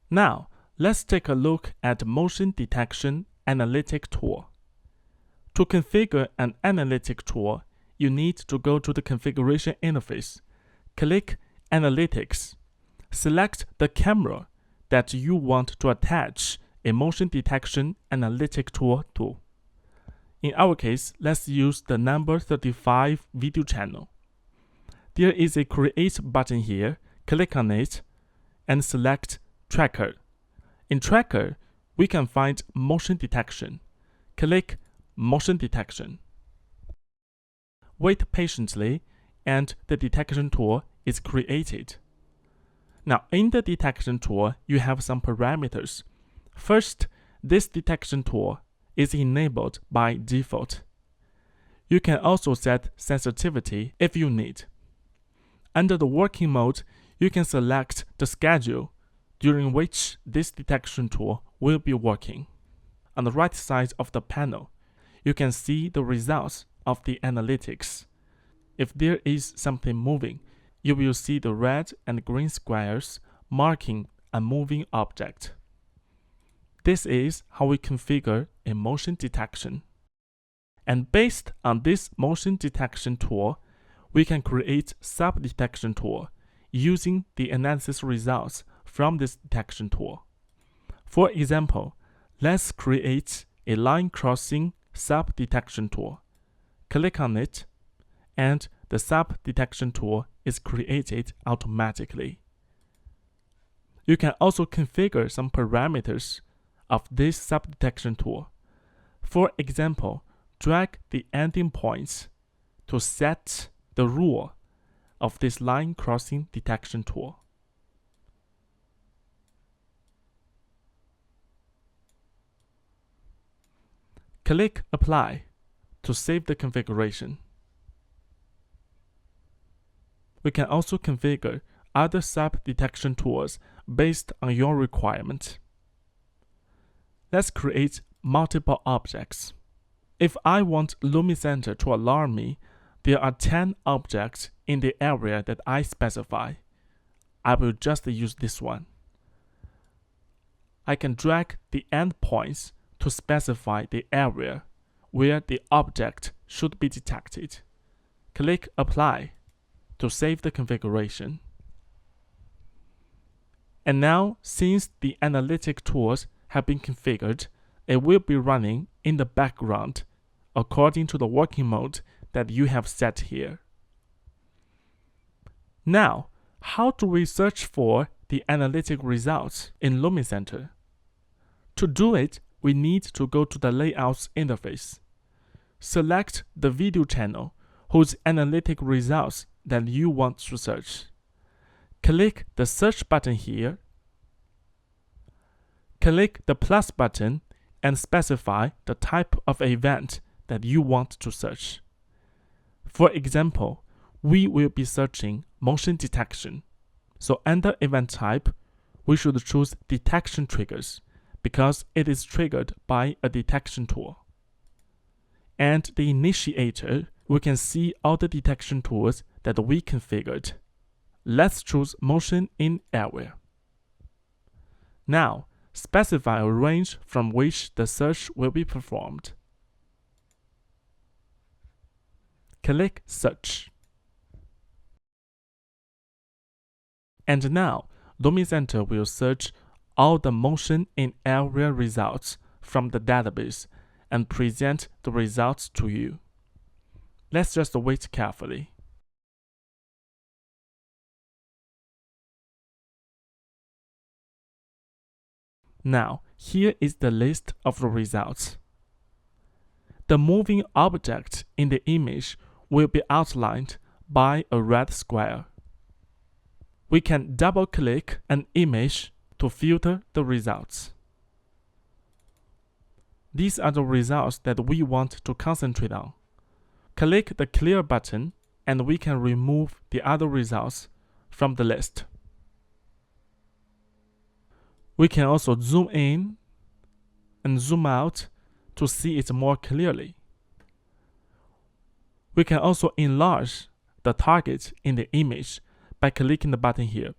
Now, let's take a look at Motion Detection Analytic Tool. To configure an analytic tool, you need to go to the configuration interface, click Analytics, select the camera that you want to attach a motion detection analytic tool to. In our case, let's use the number 35 video channel. There is a Create button here. Click on it and select Tracker. In Tracker, we can find Motion Detection. Click Motion Detection. Wait patiently, and the detection tool is created. Now, in the detection tool, you have some parameters. First, this detection tool is enabled by default. You can also set sensitivity if you need. Under the working mode, you can select the schedule during which this detection tool will be working. On the right side of the panel, you can see the results of the analytics. If there is something moving, you will see the red and green squares marking a moving object. This is how we configure a motion detection. And based on this motion detection tool, we can create sub-detection tool using the analysis results from this detection tool. For example, let's create a line crossing sub-detection tool. Click on it, and the sub-detection tool is created automatically. You can also configure some parameters of this sub-detection tool. For example, drag the ending points to set the rule of this line crossing detection tool. Click Apply to save the configuration. We can also configure other sub-detection tools based on your requirement. Let's create multiple objects. If I want Lumicenter to alarm me, there are 10 objects in the area that I specify. I will just use this one. I can drag the endpoints to specify the area where the object should be detected. Click Apply to save the configuration. And now, since the analytic tools have been configured, it will be running in the background according to the working mode that you have set here. Now, how do we search for the analytic results in Lumicenter? To do it, we need to go to the Layouts interface. Select the video channel whose analytic results that you want to search. Click the Search button here. Click the plus button and specify the type of event that you want to search. For example, we will be searching motion detection. So under event type, we should choose detection triggers because it is triggered by a detection tool. And the initiator, we can see all the detection tools that we configured. Let's choose motion in area. Now, specify a range from which the search will be performed. Click Search. And now, Lumicenter will search all the motion in area results from the database and present the results to you. Let's just wait carefully. Now, here is the list of the results. The moving object in the image will be outlined by a red square. We can double-click an image to filter the results. These are the results that we want to concentrate on. Click the Clear button and we can remove the other results from the list. We can also zoom in and zoom out to see it more clearly. We can also enlarge the target in the image by clicking the button here.